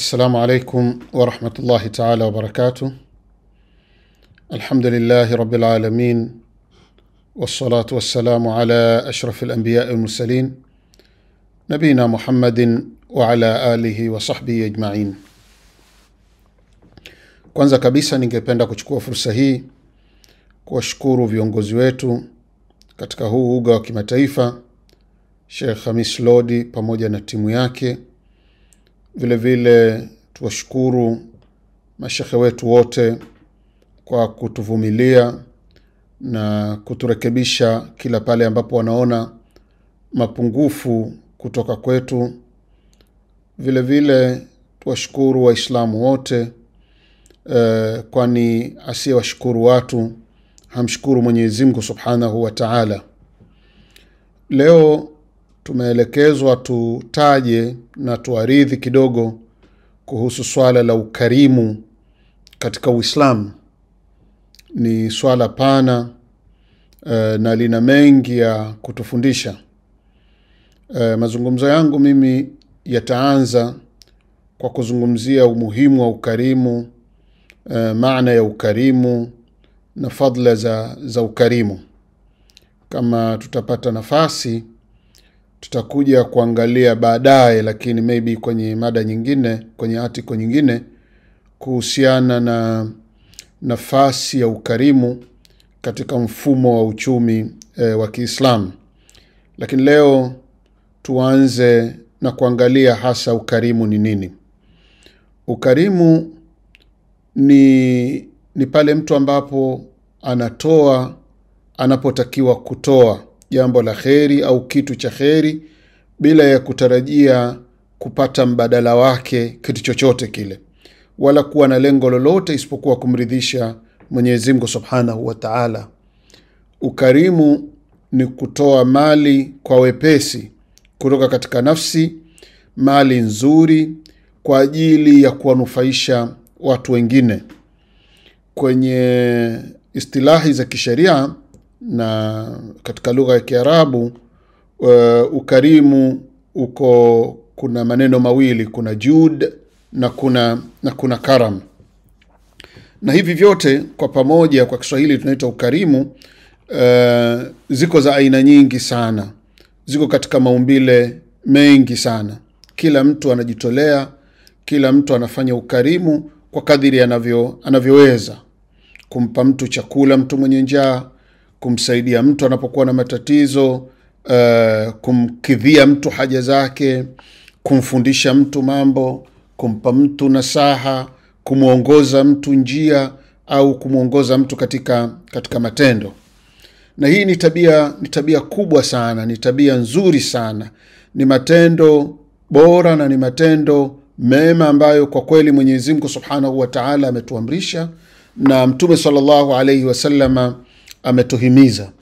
السلام عليكم ورحمة الله تعالى وبركاته. الحمد لله رب العالمين، والصلاة والسلام على أشرف الأنبياء والمرسلين نبينا محمد وعلى آله وصحبه أجمعين. Kwanza kabisa ningependa kuchukua fursa hii kuwashukuru viongozi wetu katika huu uga wa kimataifa, Sheikh Khamis Lodi pamoja na timu yake. Vile vile tuwashukuru mashekhe wetu wote kwa kutuvumilia na kuturekebisha kila pale ambapo wanaona mapungufu kutoka kwetu. Vile vile tuwashukuru Waislamu wote, kwani asiyewashukuru watu hamshukuru Mwenyezi Mungu Subhanahu wa Ta'ala. Leo tumeelekezwa tutaje na tuaridhi kidogo kuhusu swala la ukarimu katika Uislamu. Ni swala pana na lina mengi ya kutufundisha. Mazungumzo yangu mimi yataanza kwa kuzungumzia umuhimu wa ukarimu, maana ya ukarimu na fadhila za ukarimu. Kama tutapata nafasi tutakuja kuangalia baadaye, lakini maybe kwenye mada nyingine, kwenye article nyingine, kuhusiana na nafasi ya ukarimu katika mfumo wa uchumi wa Kiislamu. Lakini leo tuanze na kuangalia hasa ukarimu ni nini. Ukarimu ni pale mtu ambapo anatoa anapotakiwa kutoa jambo la kheri au kitu cha kheri bila ya kutarajia kupata mbadala wake kitu chochote kile, wala kuwa na lengo lolote isipokuwa kumridhisha Mwenyezi Mungu Subhanahu wa Ta'ala. Ukarimu ni kutoa mali kwa wepesi kutoka katika nafsi, mali nzuri kwa ajili ya kuwanufaisha watu wengine. Kwenye istilahi za kisheria na katika lugha ya Kiarabu, ukarimu kuna maneno mawili, kuna jud na kuna karam. Na hivi vyote kwa pamoja kwa Kiswahili tunaita ukarimu. Ziko za aina nyingi sana, ziko katika maumbile mengi sana. Kila mtu anajitolea, kila mtu anafanya ukarimu kwa kadiri anavyoweza. Kumpa mtu chakula mtu mwenye njaa, kumsaidia mtu anapokuwa na matatizo, kumkidhia mtu haja zake, kumfundisha mtu mambo, kumpa mtu nasaha, kumuongoza mtu njia au kumuongoza mtu katika matendo. Na hii ni tabia kubwa sana, ni tabia nzuri sana, ni matendo bora na ni matendo mema ambayo kwa kweli Mwenyezi Mungu Subhanahu wa Ta'ala ametuamrisha na Mtume sallallahu alayhi wasallama ametuhimiza.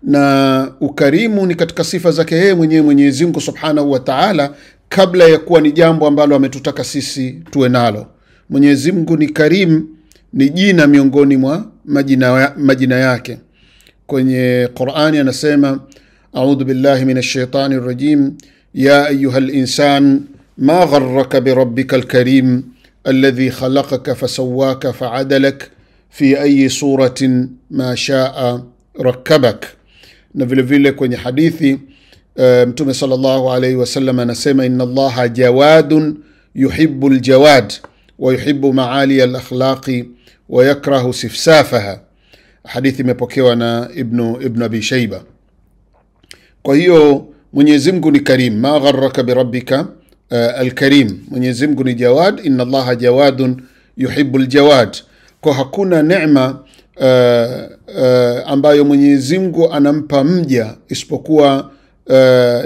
Na ukarimu ni katika sifa zake yeye mwenyewe Mwenyezi Mungu Subhanahu wa Ta'ala, kabla ya kuwa ni jambo ambalo ametutaka sisi tuwe nalo. Mwenyezi Mungu ni Karim, ni jina miongoni mwa majina yake. Kwenye Qur'ani anasema, a'udhu billahi minash shaitani rrajim, ya ayyuhal insan ma gharraka bi rabbikal karim alladhi khalaqaka fasawwaka fa'adalak fi ayi suratin ma sha'a rakkabak. Na vile vile kwenye hadithi Mtume sallallahu alayhi wasallam anasema, inna Allaha jawadun yuhibbul jawad wa yuhibbu maali al-akhlaqi wa yakrahu sifsafaha. Hadithi imepokewa na Ibn Abi Shayba. Kwa hiyo Mwenyezi Mungu ni Karim, ma gharraka bi rabbika al-karim. Mwenyezi Mungu ni Jawad, inna Allaha jawadun yuhibbul jawad. Kwa hakuna neema ambayo Mwenyezi Mungu anampa mja isipokuwa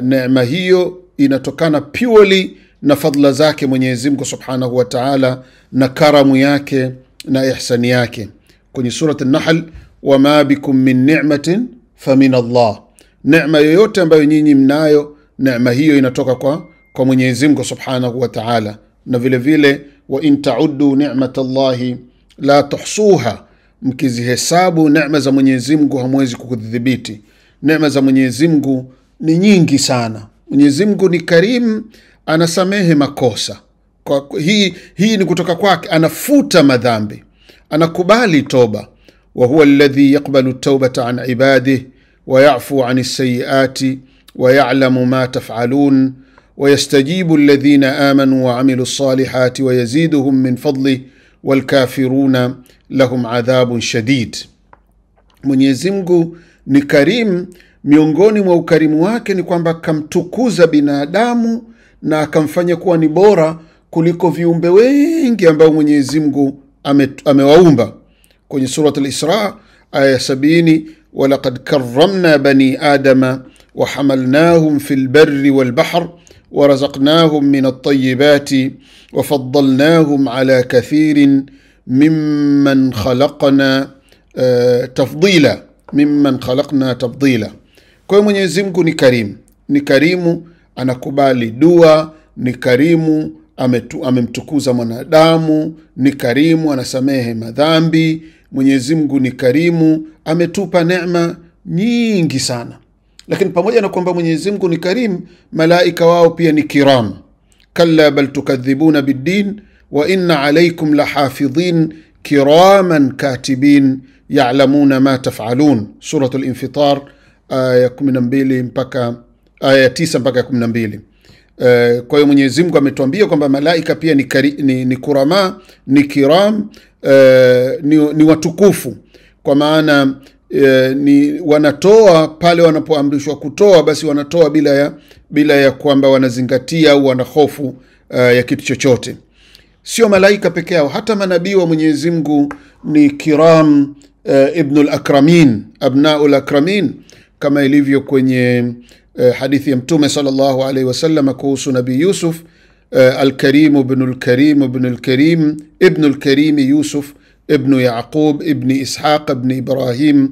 neema hiyo inatokana purely na fadhila zake Mwenyezi Mungu Subhanahu wa Ta'ala na karamu yake na ihsani yake. Kwenye surat an-Nahl, wama bikum min ni'matin famin Allah. Neema yoyote ambayo nyinyi mnayo, neema hiyo inatoka kwa Mwenyezi Mungu Subhanahu wa Ta'ala. Na vile vile, wa in ta'uddu ni'matallahi la tuhsuha, mkizihesabu neema za Mwenyezi Mungu hamwezi kudhibiti. Neema za Mwenyezi Mungu ni nyingi sana. Mwenyezi Mungu ni Karim, anasamehe makosa. hii ni kutoka kwake, anafuta madhambi, anakubali toba. wa huwa alladhi yaqbalu at-taubata an ibadihi wa ya'fu 'ani as-sayyi'ati wa ya'lamu ma taf'alun wa yastajibu alladhina amanu wa 'amilu as-salihati wa yaziduhum min fadlihi wal kafiruna lahum 'adhabun shadid. Mwenyezi Mungu ni karim. Miongoni mwa ukarimu wake ni kwamba akamtukuza binadamu na akamfanya kuwa ni bora kuliko viumbe wengi ambao Mwenyezi Mungu amewaumba. Kwenye surat al-Isra aya 70, walaqad karramna bani adama wa hamalnahum fil barri wal bahr wa razaqnahum min at-tayyibati wa faddalnahum ala kathirin mimman khalaqna tafdila, mimman khalaqna tafdila. Kwa hiyo Mwenyezi Mungu ni karimu, ni karimu, anakubali dua, ni karimu, amemtukuza mwanadamu, ni karimu, anasamehe madhambi. Mwenyezi Mungu ni karimu, ametupa neema nyingi sana. Lakini pamoja na kwamba Mwenyezi Mungu ni karimu, malaika wao pia ni kiram. Kalla bal tukadhibuna biddin wa inna alaykum lahafidhin kiraman katibin ya'lamuna ma taf'alun. Suratul Infitar aya 12 mpaka aya 9 mpaka 12. Kwa hiyo Mwenyezi Mungu ametuambia kwamba malaika pia ni kurama, ni kiram, ni watukufu, kwa maana ni wanatoa pale wanapoamrishwa kutoa, basi wanatoa bila ya kwamba wanazingatia au wana hofu ya kitu chochote. Sio malaika peke yao, hata manabii wa Mwenyezi Mungu ni kiram, ibnul akramin, abnaul akramin, kama ilivyo kwenye hadithi ya Mtume sallallahu alaihi wasallam kuhusu Nabii Yusuf, al-Karim ibnul Karim ibnul Karim ibnul Karim Yusuf ibn Yaqub ibn Ishaq ibn Ibrahim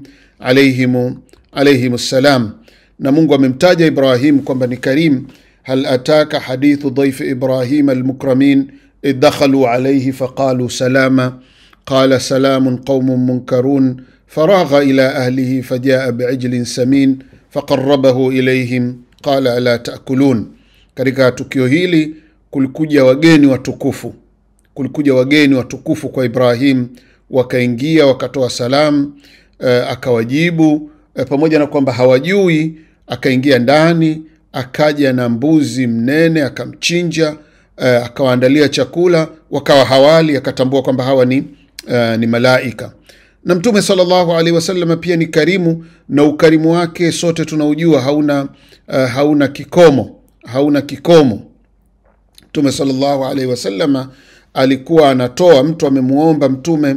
alayhim salam. Na Mungu amemtaja Ibrahim kwamba ni karim. Hal ataka hadithu dhayf Ibrahim al-mukramin idh dakhalu alayhi faqalu salama qala salamun qaumun munkarun faragha ila ahlihi fajaa bi'ijlin samin faqarrabahu ilayhim qala ala ta'kulun. Katika tukio hili kulikuja wageni watukufu kwa Ibrahim, wakaingia wakatoa salam, akawajibu, pamoja na kwamba hawajui, akaingia ndani, akaja na mbuzi mnene, akamchinja, akawaandalia chakula, wakawa hawali, akatambua kwamba hawa ni malaika. Na Mtume sallallahu alaihi wasallam pia ni karimu, na ukarimu wake sote tunaujua, hauna kikomo. Mtume sallallahu alaihi wasallam alikuwa anatoa, mtu amemuomba Mtume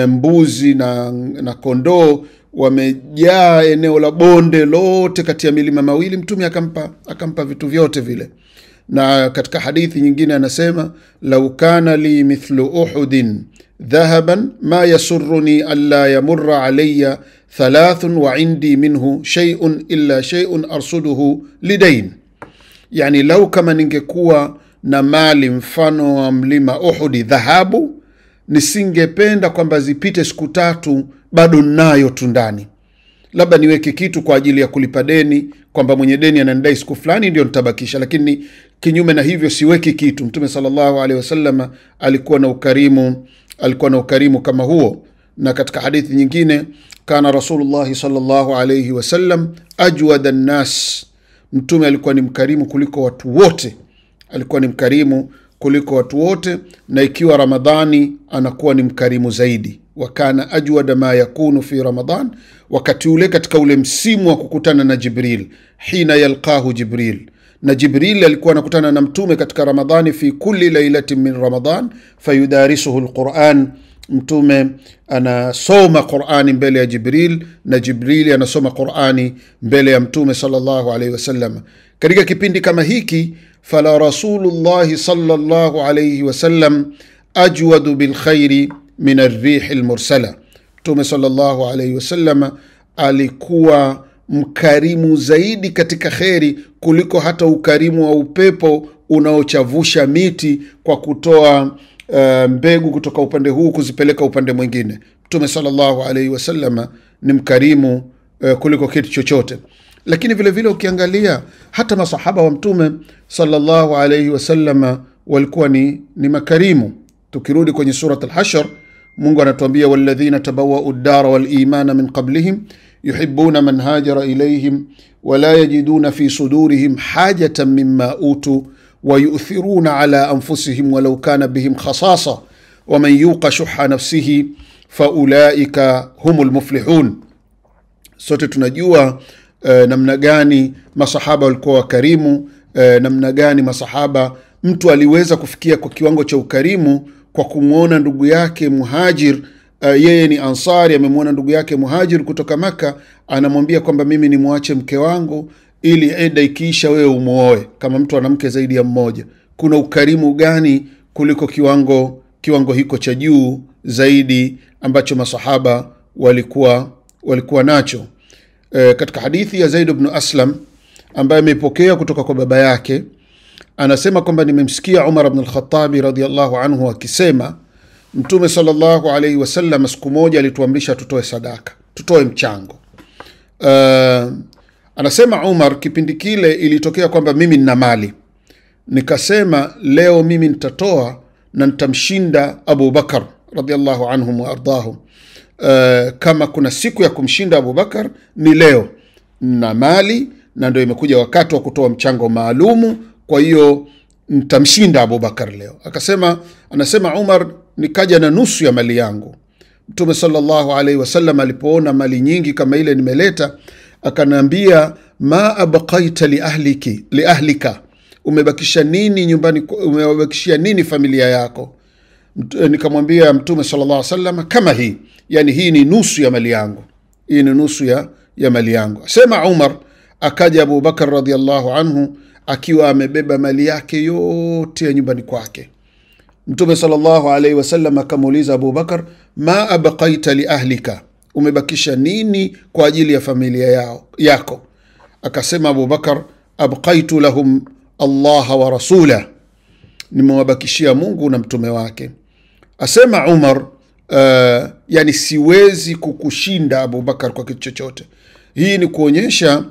mbuzi na kondoo, wamejaa eneo la bonde lote kati ya milima mawili, Mtume akampa vitu vyote vile. Na katika hadithi nyingine anasema, lau kana li mithlu uhudin dhahaban ma yasurruni alla yamurra alayya thalathun wa indi minhu shay'un illa shay'un arsuduhu lidain. Yani lau kama ningekuwa na mali mfano wa mlima Uhudi dhahabu, nisingependa kwamba zipite siku 3 bado nayo tu ndani, labda niweke kitu kwa ajili ya kulipa deni, kwamba mwenye deni ananidai siku fulani ndio nitabakisha, lakini kinyume na hivyo siweki kitu. Mtume sallallahu alaihi wasallam alikuwa na ukarimu kama huo. Na katika hadithi nyingine, kana Rasulullah sallallahu alaihi wasallam ajwada an-nas, Mtume alikuwa ni mkarimu kuliko watu wote, na ikiwa Ramadhani anakuwa ni mkarimu zaidi. Wakana ajwada ma yakunu fi Ramadan, wakati ule katika ule msimu wa kukutana na Jibril, hina yalqahu Jibril. Na Jibril alikuwa anakutana na Mtume katika Ramadhani, fi kulli laylatin min Ramadan fayudarisuhu alquran. Mtume anasoma Qur'ani mbele ya Jibril, na Jibril anasoma Qur'ani mbele ya Mtume sallallahu alaihi wasallam. Katika kipindi kama hiki, fala Rasulullah sallallahu alaihi wasallam ajwadu bil khairi min ar-rih al-mursala. Mtume sallallahu alaihi wasallam alikuwa mkarimu zaidi katika kheri kuliko hata ukarimu wa upepo unaochavusha miti kwa kutoa mbegu kutoka upande huu kuzipeleka upande mwingine. Mtume sallallahu alaihi wasallam ni mkarimu kuliko kitu chochote. Lakini vile vile ukiangalia hata masahaba wa Mtume sallallahu alaihi wasallam walikuwa ni makarimu. Tukirudi kwenye surat al-Hashr, Mungu anatuambia walladhina tabawwa'u ad-dara wal imana min qablihim yuhibbuna man hajara ilayhim wala yajiduna fi sudurihim hajatan mimma utu wa yu'thiruna ala anfusihim walau kana bihim khasasa wa man yuqa shuhha nafsihi fa ulaika humul muflihun. Sote tunajua namna gani masahaba walikuwa wakarimu, namna gani masahaba mtu aliweza kufikia kwa kiwango cha ukarimu kwa kumuona ndugu yake muhajir, yeye ni ansari, amemuona ndugu yake muhajir kutoka Maka, anamwambia kwamba mimi ni muache mke wangu ili eda ikiisha wewe umuoe, kama mtu ana mke zaidi ya mmoja. Kuna ukarimu gani kuliko kiwango hiko cha juu zaidi ambacho masahaba walikuwa nacho? Katika hadithi ya Zaid ibn Aslam ambaye amepokea kutoka kwa baba yake, anasema kwamba nimemsikia Umar ibn al-Khattab radhiyallahu anhu akisema Mtume sallallahu alayhi wasallam siku moja alituamrisha tutoe sadaka, tutoe mchango. Anasema Umar, kipindi kile ilitokea kwamba mimi nina mali, nikasema leo mimi nitatoa na nitamshinda Abu Bakar radhiyallahu anhum wa ardahum. Kama kuna siku ya kumshinda Abu Bakar ni leo, na mali na ndio imekuja wakati wa kutoa mchango maalumu, kwa hiyo nitamshinda Abu Bakar leo. Anasema Umar, nikaja na nusu ya mali yangu. Mtume sallallahu alaihi wasallam alipoona mali nyingi kama ile nimeleta, akanambia ma abqaita li ahlika, umebakisha nini nyumbani, umebakishia nini familia yako? Nikamwambia Mtume sallallahu alaihi wasallam kama hii, yani hii ni nusu ya mali yangu, hii ni nusu ya mali yangu. Sema Umar, akaja Abu Bakar radhiyallahu anhu akiwa amebeba mali yake yote ya nyumbani kwake. Mtume sallallahu alaihi wasallam akamuuliza Abu Bakar, ma abqaita li ahlika, umebakisha nini kwa ajili ya familia yako? Akasema Abu Bakar, abqaitu lahum Allah wa rasulah, nimewabakishia Mungu na mtume wake. Asema Umar, yani siwezi kukushinda Abu Bakar kwa kitu chochote. Hii ni kuonyesha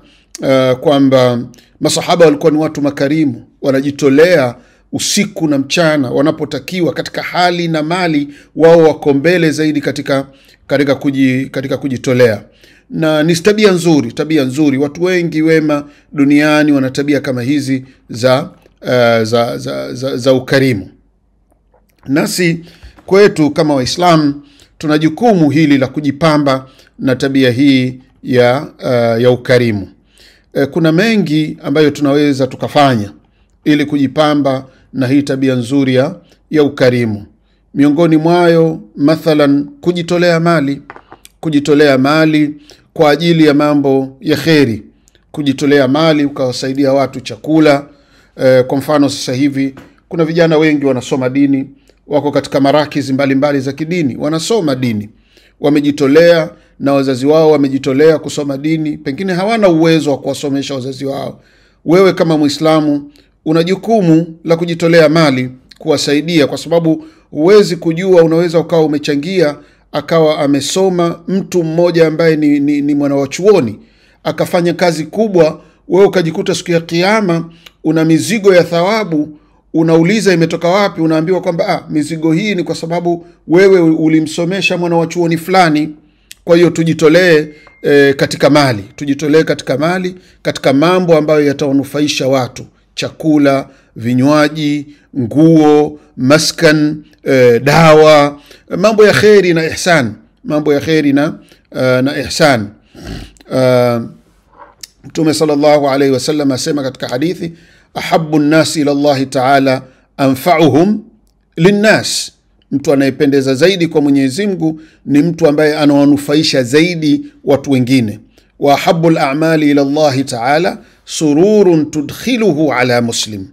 kwamba masahaba walikuwa ni watu makarimu, wanajitolea usiku na mchana wanapotakiwa, katika hali na mali wao wako mbele zaidi katika kujitolea. Na ni tabia nzuri. Watu wengi wema duniani wana tabia kama hizi za ukarimu. Nasi kwetu kama Waislamu tuna jukumu hili la kujipamba na tabia hii ya ukarimu. Kuna mengi ambayo tunaweza tukafanya ili kujipamba na hii tabia nzuri ya ukarimu. Miongoni mwayo mathalan kujitolea mali kwa ajili ya mambo ya kheri, kujitolea mali ukawasaidia watu chakula. Kwa mfano sasa hivi kuna vijana wengi wanasoma dini, wako katika marakizi mbalimbali za kidini, wanasoma dini, wamejitolea na wazazi wao wamejitolea kusoma dini, pengine hawana uwezo wa kuwasomesha wazazi wao. Wewe kama Muislamu una jukumu la kujitolea mali kuwasaidia, kwa sababu huwezi kujua, unaweza ukawa umechangia akawa amesoma mtu mmoja ambaye ni mwana wa chuoni, akafanya kazi kubwa, wewe ukajikuta siku ya kiyama una mizigo ya thawabu. Unauliza imetoka wapi? Unaambiwa kwamba mizigo hii ni kwa sababu wewe ulimsomesha mwana wa chuoni fulani. Kwa hiyo tujitolee katika mali, katika mambo ambayo yatawanufaisha watu: chakula, vinywaji, nguo, maskan, dawa, mambo ya kheri na ihsan. Mtume sallallahu alaihi wasallam asema katika hadithi, ahabbu nnasi ila Allah ta'ala anfa'uhum linnas, mtu anayependeza zaidi kwa Mwenyezi Mungu ni mtu ambaye anawanufaisha zaidi watu wengine. Wa ahabbu al-a'mali ila Allah ta'ala sururun tudkhiluhu ala muslim,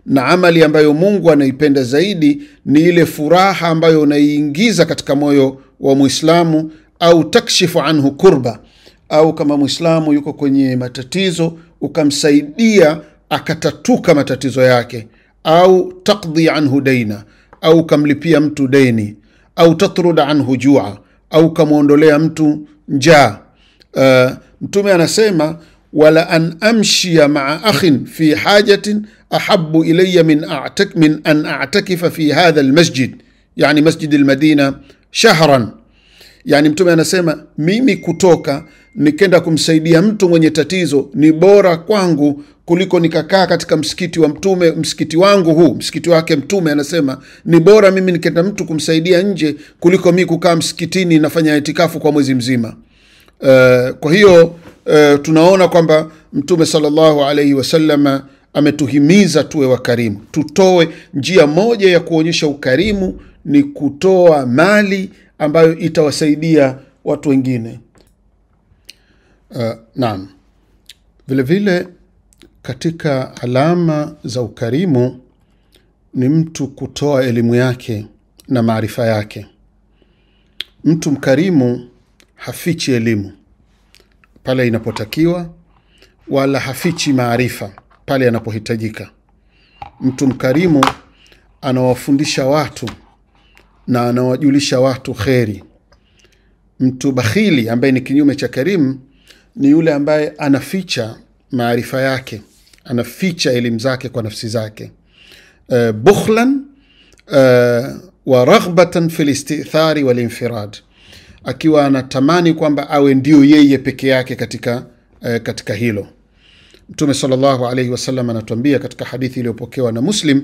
na amali ambayo Mungu anaipenda zaidi ni ile furaha ambayo unaiingiza katika moyo wa Muislamu, au takshifu anhu kurba, au kama Muislamu yuko kwenye matatizo ukamsaidia akatatuka matatizo yake, au taqdi anhu daina, au kamlipia mtu deni, au tatruda anhu jua, au kamuondolea mtu njaa. Mtume anasema wala an amshiya ma'a akhin fi hajatin ahabbu ilayya min an a'takifa fi hadha almasjid, yani masjid almadina shahran. Yani mtume anasema mimi kutoka nikenda kumsaidia mtu mwenye tatizo ni bora kwangu kuliko nikakaa katika msikiti wa mtume, msikiti wangu huu, msikiti wake mtume. Anasema ni bora mimi nikenda mtu kumsaidia nje kuliko mimi kukaa msikitini nafanya itikafu kwa mwezi mzima. Kwa hiyo tunaona kwamba mtume sallallahu alaihi wasallam ametuhimiza tuwe wakarimu, tutoe. Njia moja ya kuonyesha ukarimu ni kutoa mali ambayo itawasaidia watu wengine. Naam. Vile vile katika alama za ukarimu ni mtu kutoa elimu yake na maarifa yake. Mtu mkarimu hafichi elimu pale inapotakiwa, wala hafichi maarifa pale yanapohitajika. Mtu mkarimu anawafundisha watu na anawajulisha watu kheri. Mtu bakhili ambaye ni kinyume cha karimu ni yule ambaye anaficha maarifa yake, anaficha elimu zake kwa nafsi zake. Bukhlan wa raghbatan fil istithari wal infirad, akiwa anatamani kwamba awe ndio yeye peke yake katika hilo. Mtume sallallahu alayhi wasallam anatuambia katika hadithi iliyopokewa na Muslim,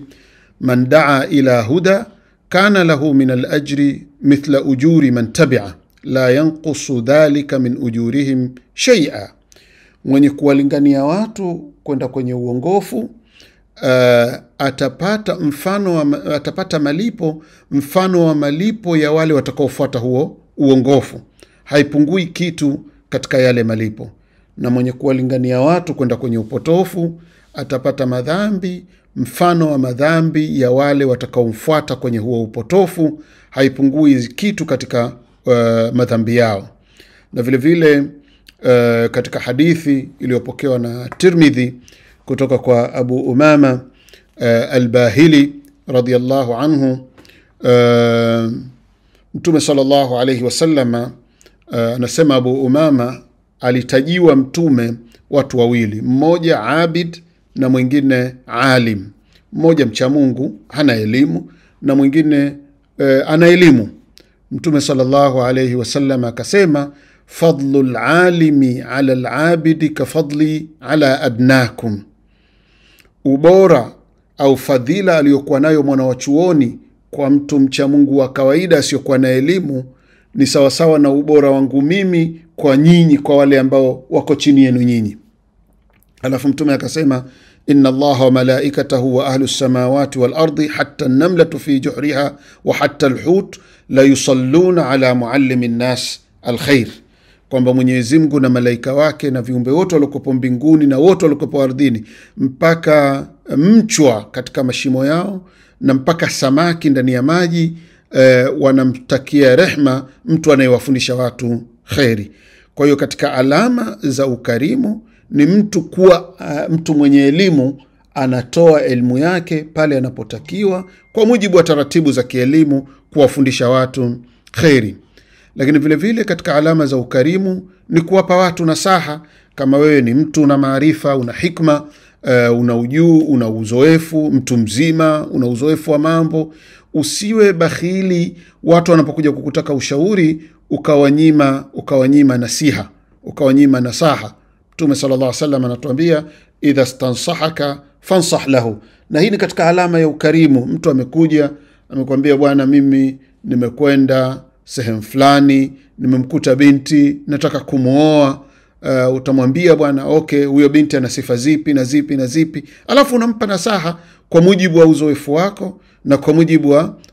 man daa ila huda kana lahu min al-ajri mithla ujuri man tabi'a la yanqusu dhalika min ujurihim shay'a. Mwenye kuwalingania watu kwenda kwenye uongofu atapata malipo mfano wa malipo ya wale watakaofuata huo uongofu, haipungui kitu katika yale malipo. Na mwenye kuwalingania watu kwenda kwenye upotofu atapata madhambi mfano wa madhambi ya wale watakaomfuata kwenye huo upotofu, haipungui kitu katika madhambi yao. Na vile vile katika hadithi iliyopokewa na Tirmidhi kutoka kwa Abu Umama al-Bahili radhiyallahu anhu, Mtume sallallahu alayhi wasallam anasema Abu Umama alitajiwa mtume watu wawili, mmoja abid na mwingine alim. Mmoja mcha Mungu hana elimu na mwingine ana elimu. Mtume sallallahu alayhi wasallam akasema, fadlul alimi ala al-abidi ka fadli ala adnakum, ubora au fadhila aliyokuwa nayo mwana wa chuoni kwa mtu mcha Mungu wa kawaida asiyokuwa na elimu ni sawasawa na ubora wangu mimi kwa nyinyi, kwa wale ambao wako chini yenu nyinyi. Alafu mtume akasema, inna Allaha wa malaikatahu wa ahlu samawati wal ardi hatta an-namlatu fi juhriha wa hatta al-hut la yusalluna ala muallimin nas alkhair, kwamba Mwenyezi Mungu na malaika wake na viumbe wote waliokuwa mbinguni na wote waliokuwa ardhini, mpaka mchwa katika mashimo yao na mpaka samaki ndani ya maji, wanamtakia rehma mtu anayewafundisha watu khairi. Kwa hiyo katika alama za ukarimu ni mtu kuwa mtu mwenye elimu, anatoa elimu yake pale anapotakiwa kwa mujibu wa taratibu za kielimu kuwafundisha watu khairi. Lakini vile vile katika alama za ukarimu ni kuwapa watu nasaha. Kama wewe ni mtu una maarifa, una hikma, una uzoefu, mtu mzima, una uzoefu wa mambo, usiwe bakhili watu wanapokuja kukutaka ushauri ukawanyima nasiha, ukawanyima nasaha. Mtume sallallahu alaihi wasallam anatuambia, idha stansahaka fansah lahu. Na hii ni katika alama ya ukarimu. Mtu amekuja amekwambia, bwana mimi nimekwenda sehemu fulani, nimemkuta binti nataka kumuoa. Utamwambia bwana, okay, huyo binti ana sifa zipi na zipi na zipi, alafu unampa nasaha kwa mujibu wa uzoefu wako na kwa mujibu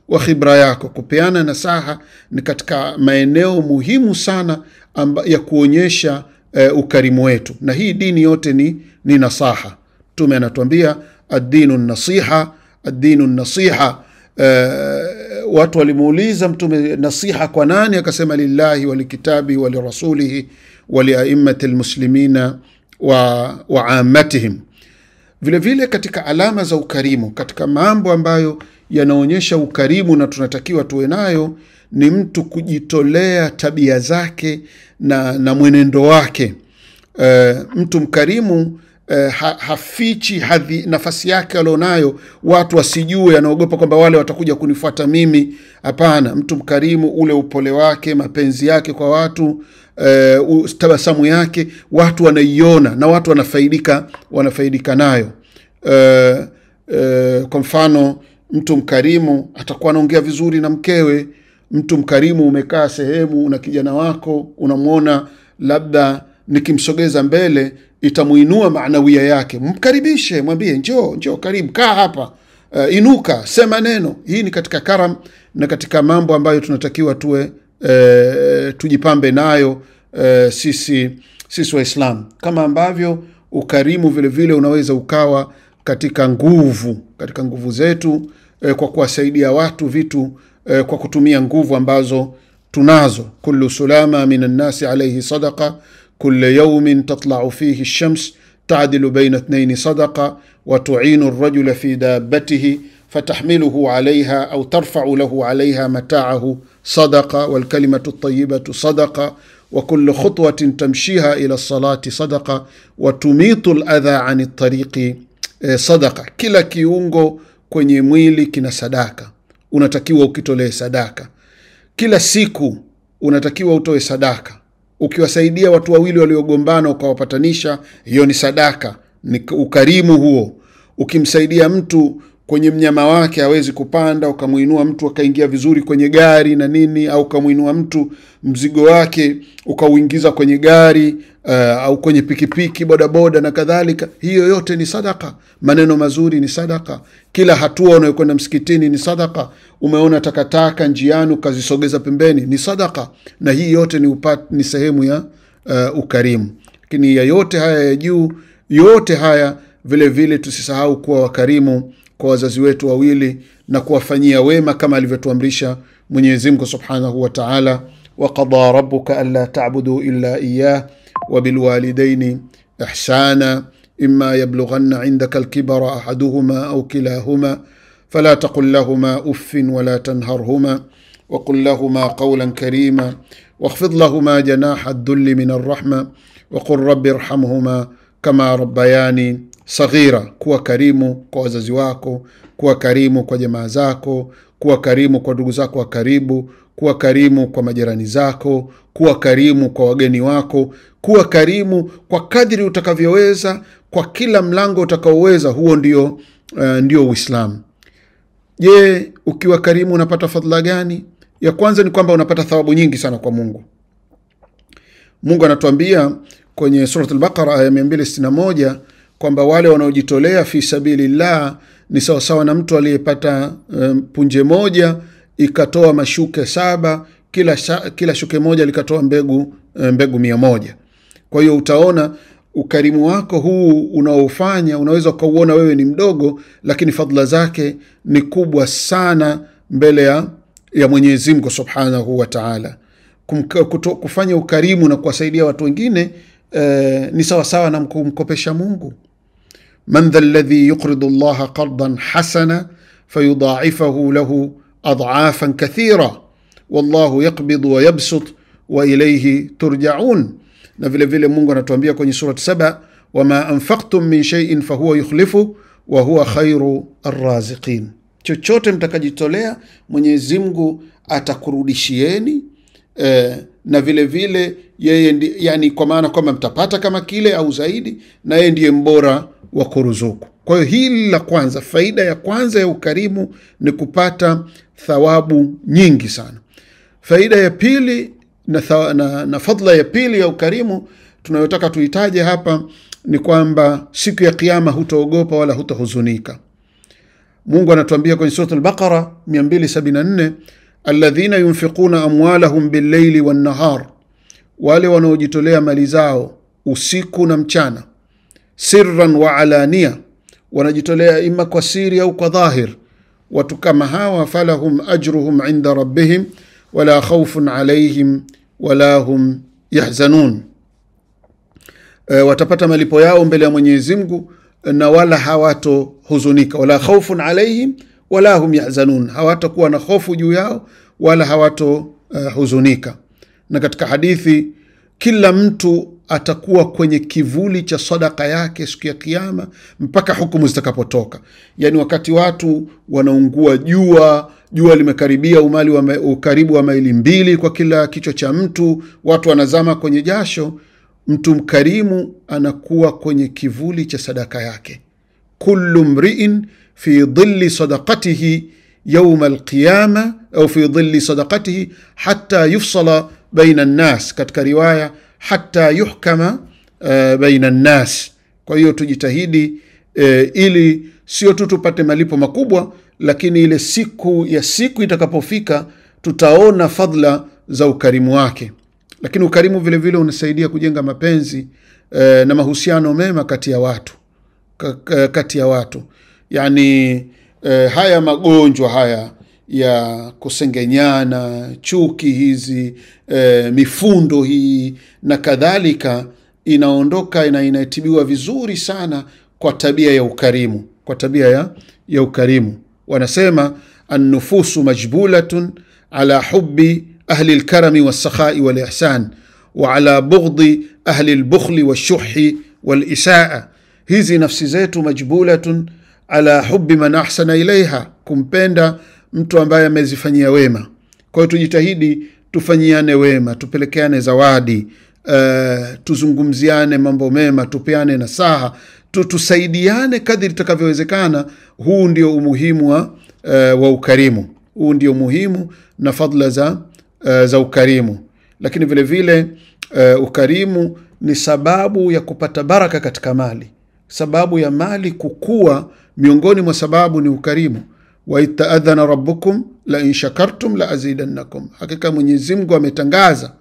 wa khibra yako. Kupeana nasaha ni katika maeneo muhimu sana ya kuonyesha ukarimu wetu, na hii dini yote ni nasaha. Mtume anatuambia ad-dinu nasiha, ad-dinu nasiha. Watu walimuuliza Mtume, nasiha kwa nani? Akasema, lillahi wa likitabi wa lirasulihi wa liaimmati almuslimina wa ammatihim. Vile vile katika alama za ukarimu, katika mambo ambayo yanaonyesha ukarimu na tunatakiwa tuwe nayo, ni mtu kujitolea tabia zake na mwenendo wake. Mtu mkarimu hafichi nafasi yake alionayo watu wasijue, anaogopa kwamba wale watakuja kunifuata mimi. Hapana, mtu mkarimu, ule upole wake, mapenzi yake kwa watu, tabasamu yake, watu wanaiona na watu wanafaidika nayo. Kwa mfano, mtu mkarimu atakuwa anaongea vizuri na mkewe. Mtu mkarimu, umekaa sehemu na kijana wako, unamuona labda nikimsogeza mbele itamuinua maanawia yake, mkaribishe, mwambie njoo karibu, kaa hapa, inuka, sema neno. Hii ni katika karam na katika mambo ambayo tunatakiwa tujipambe nayo sisi Waislamu. Kama ambavyo ukarimu vile vile unaweza ukawa katika nguvu zetu, kwa kuwasaidia watu vitu, kwa kutumia nguvu ambazo tunazo. Kullu sulama minan nasi alayhi sadaqa كل يوم تطلع فيه الشمس تعدل بين 2 صدقة وتعين الرجل في دابته فتحمله عليها أو ترفع له عليها متاعه صدقة والكلمة الطيبة صدقة وكل خطوة تمشيها إلى الصلاة صدقة وتميط الأذى عن الطريق صدقة. kila kiungo kwenye mwili kina sadaka, unatakiwa ukitolee sadaka. Kila siku unatakiwa utoe sadaka. Ukiwasaidia watu wawili waliogombana ukawapatanisha, hiyo ni sadaka, ni ukarimu huo. Ukimsaidia mtu kwenye mnyama wake hawezi kupanda, ukamuinua mtu akaingia vizuri kwenye gari na nini, au ukamuinua mtu mzigo wake ukauingiza kwenye gari, au kwenye pikipiki, bodaboda na kadhalika, hiyo yote ni sadaka. Maneno mazuri ni sadaka. Kila hatua unayokwenda msikitini ni sadaka. Umeona takataka njiani ukazisogeza pembeni ni sadaka. Na hii yote ni sehemu ya ukarimu. Lakini ya yote haya ya juu, yote haya vile vile tusisahau kuwa wakarimu kwa wazazi wetu wawili na kuwafanyia wema kama alivyotuamrisha Mwenyezi Mungu Subhanahu wa Ta'ala. وقضى ربك ألا تعبدوا إلا إياه وبالوالدين إحسانا إما يبلغن عندك الكبر أحدهما أو كلاهما فلا تقل لهما أف ولا تنهرهما وقل لهما قولا كريما واخفض لهما جناح الذل من الرحمة وقل رب ارحمهما كما ربياني صغيرا. kuwa karimu kwa wazazi wako, kuwa karimu kwa jamaa zako, kuwa karimu kwa ndugu zako wa karibu, kuwa karimu kwa majirani zako, kuwa karimu kwa wageni wako, kuwa karimu kwa kadri utakavyoweza, kwa kila mlango utakaoweza. Huo ndio Uislamu. Je, ukiwa karimu unapata fadhila gani? Ya kwanza ni kwamba unapata thawabu nyingi sana kwa Mungu. Mungu anatuambia kwenye Surah Al-Baqara aya 261 kwamba wale wanaojitolea fi sabilillah ni sawasawa na mtu aliyepata punje moja ikatoa mashuke 7, kila shuke moja likatoa mbegu 100. Kwa hiyo utaona ukarimu wako huu unaofanya, unaweza kuuona wewe ni mdogo, lakini fadhila zake ni kubwa sana mbele ya Mwenyezi Mungu Subhanahu wa Ta'ala. Kufanya ukarimu na kuwasaidia watu wengine ni sawa sawa na kumkopesha Mungu. Man dha alladhi yuqridu Allaha qardan hasana fayudha'ifahu lahu ad'afan kathira wallahu yaqbidu wa yabsut wa ilayhi turja'un. Na vile vile Mungu anatuambia kwenye sura 7, wama anfaqtum min shay'in fahuwa yukhlifu wa huwa khairu arraziqin. Chochote mtakajitolea Mwenyezi Mungu atakurudishieni, na vile vile yeye yani kwa maana kwamba mtapata kama kile au zaidi, na yeye ndiye mbora wa kuruzuku. Kwa hiyo hili la kwanza, faida ya kwanza ya ukarimu ni kupata thawabu nyingi sana. Faida ya pili na fadhila ya pili ya ukarimu tunayotaka tuitaje hapa ni kwamba siku ya kiyama hutaogopa wala hutahuzunika. Mungu anatuambia kwenye Surah Al-Baqara 274, alladhina yunfiquna amwalahum bil-layli wan-nahar, wale wanaojitolea mali zao usiku na mchana, sirran wa alania, wanajitolea ima kwa siri au kwa dhahir. Watu kama hawa falahum ajruhum inda rabbihim wala khawfun alayhim wala hum yahzanun, watapata malipo yao mbele ya Mwenyezi Mungu na wala hawatohuzunika. Wala khawfun alayhim wala hum yahzanun, hawatakuwa na hofu juu yao wala hawatohuzunika. Na katika hadithi kila mtu atakuwa kwenye kivuli cha sadaka yake siku ya kiyama mpaka hukumu zitakapotoka. Yani wakati watu wanaungua jua limekaribia ukaribu wa maili 2 kwa kila kichwa cha mtu, watu wanazama kwenye jasho, mtu mkarimu anakuwa kwenye kivuli cha sadaka yake. Kullu mri'in fi dhilli sadaqatihi yawm alqiyama au fi dhilli sadaqatihi hatta yufsala baina an-nas, katika riwaya hatta yuhkama baina an-nas. Kwa hiyo tujitahidi ili sio tu tupate malipo makubwa, lakini ile siku itakapofika tutaona fadhila za ukarimu wake. Lakini ukarimu vile vile unasaidia kujenga mapenzi na mahusiano mema kati ya watu. Yani haya magonjwa haya ya kusengenyana, chuki hizi, mifundo hii na kadhalika, inaondoka na inatibiwa vizuri sana kwa tabia ya ukarimu. Wanasema an-nufusu majbulatun ala hubbi ahli al-karami was-sakhai wal-ihsan wa ala bughdi ahli al-bukhli wash-shuhhi wal-isaa. Hizi nafsi zetu majbulatun ala hubbi man ahsana ilaiha, kumpenda mtu ambaye amezifanyia wema. Kwa hiyo tujitahidi tufanyiane wema, tupelekeane zawadi, tuzungumziane mambo mema, tupeane nasaha, tusaidiane kadri tutakavyowezekana. Huu ndio umuhimu wa ukarimu. Huu ndio muhimu na fadhila za ukarimu. Lakini vile vile ukarimu ni sababu ya kupata baraka katika mali. Sababu ya mali kukua, miongoni mwa sababu ni ukarimu. Wa ita'adhana rabbukum la in shakartum la azidannakum. Hakika Mwenyezi Mungu ametangaza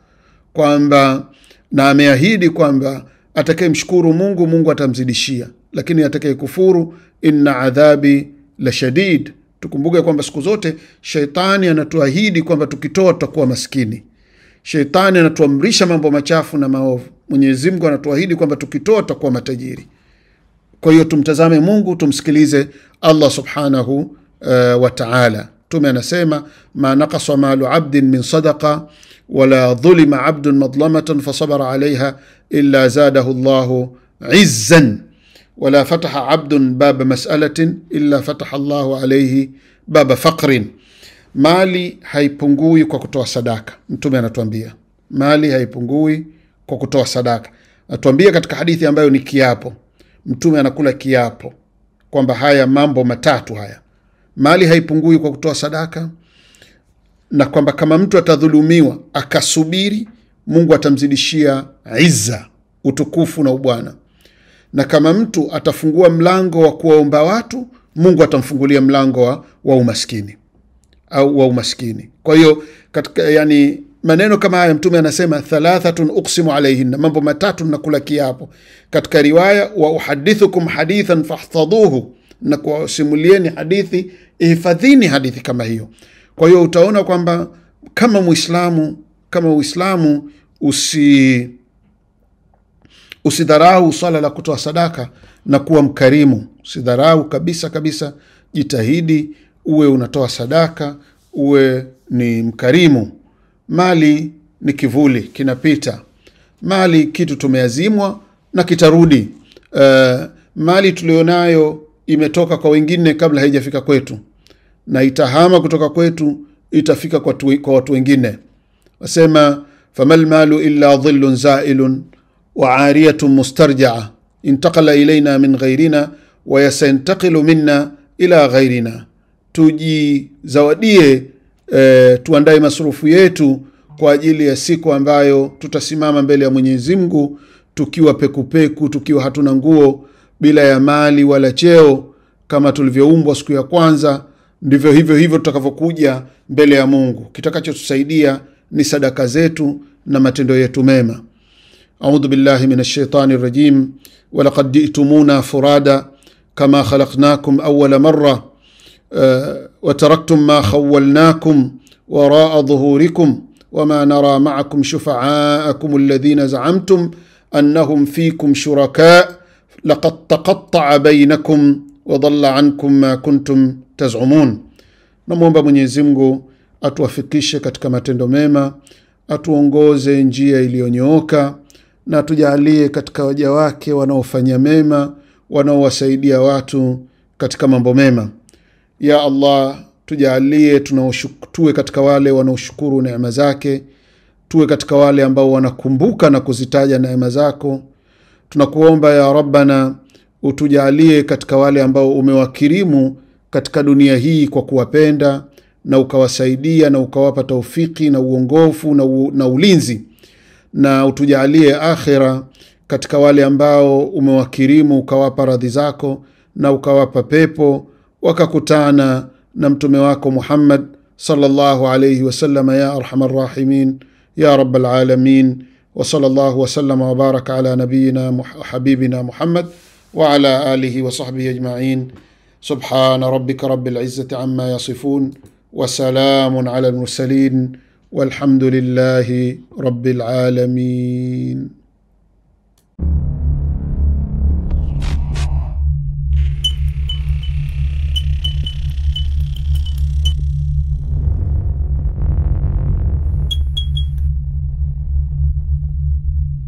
kwamba na ameahidi kwamba atakayemshukuru Mungu atamzidishia, lakini atakayekufuru inna adhabi la shadid. Tukumbuke kwamba siku zote shaitani anatuahidi kwamba tukitoa tutakuwa maskini. Shaitani anatuamrisha mambo machafu na maovu. Mwenyezi Mungu anatuahidi kwamba tukitoa tutakuwa matajiri. Kwa hiyo tumtazame Mungu, tumsikilize Allah subhanahu wa ta'ala. Tume anasema ma naqasa malu 'abdin min sadaqa wala dhulima 'abdun madlamatan fasabara 'alayha illa zadahu Allahu 'izzan wala fataha 'abdun baba mas'alatin illa fataha Allahu 'alayhi baba faqrin. Mali haipungui kwa kutoa sadaka. Mtume anatuambia mali haipungui kwa kutoa sadaka. Anatuambia katika hadithi ambayo ni kiapo. Mtume anakula kiapo kwamba haya mambo matatu haya, mali haipungui kwa kutoa sadaka, na kwamba kama mtu atadhulumiwa akasubiri, Mungu atamzidishia izza, utukufu na ubwana, na kama mtu atafungua mlango wa kuwaomba watu, Mungu atamfungulia mlango wa umaskini au wa umaskini. Kwa hiyo katika maneno kama haya Mtume anasema thalathatun uqsimu alayhinna, mambo matatu nakula kiapo. Katika riwaya wa uhadithukum hadithan fahtadhuhu, na kuwasimulieni hadithi, ihifadhini hadithi kama hiyo. Kwa hiyo utaona kwamba kama Uislamu usidharau swala la kutoa sadaka na kuwa mkarimu. Usidharau kabisa. Jitahidi uwe unatoa sadaka, uwe ni mkarimu. Mali ni kivuli, kinapita. Mali kitu tumeazimwa na kitarudi. Mali tulionayo imetoka kwa wengine kabla haijafika kwetu, na itahama kutoka kwetu itafika kwa watu wengine. Wasema famal malu illa dhillun zailun wa ariyatun mustarja'a intaqala ilayna min ghayrina wa yasantaqilu minna ila ghayrina. Tujizawadie, tuandae masurufu yetu kwa ajili ya siku ambayo tutasimama mbele ya Mwenyezi Mungu tukiwa pekupeku, tukiwa hatuna nguo, bila ya mali wala cheo. Kama tulivyoumbwa siku ya kwanza, ndivyo hivyo tutakavyokuja mbele ya Mungu. Kitakachotusaidia ni sadaka zetu na matendo yetu mema. A'udhu billahi minash shaitani rajim. Wa laqad ji'tumuna furada kama khalaqnakum awwala marra wa taraktum ma khawwalnakum wara'a dhuhurikum wama nara ma'akum shufa'aakum alladhina za'amtum annahum fikum shuraka laqad taqatta'a bainakum wa dhalla 'ankum ma kuntum taz'umun. Namuomba Mwenyezi Mungu atuwafikishe katika matendo mema, atuongoze njia iliyonyooka, na tujalie katika waja wake wanaofanya mema, wanaowasaidia watu katika mambo mema. Ya Allah, tujalie tuwe katika wale wanaoshukuru neema zake, tuwe katika wale ambao wanakumbuka na kuzitaja neema zako. Tunakuomba ya Rabbana, utujalie katika wale ambao umewakirimu katika dunia hii kwa kuwapenda na ukawasaidia na ukawapa taufiki na uongofu na ulinzi, na utujalie akhira katika wale ambao umewakirimu ukawapa radhi zako na ukawapa pepo, wakakutana na mtume wako Muhammad sallallahu alayhi wasallam, ya arhamar rahimin ya rabbal alamin. Wa sallallahu wasallam wa baraka ala nabiyina habibina Muhammad wa ala alihi wa sahbihi ajma'in. Subhana rabbika rabbil izzati amma yasifun wa salamun ala al-mursalin walhamdulillahi rabbil alamin.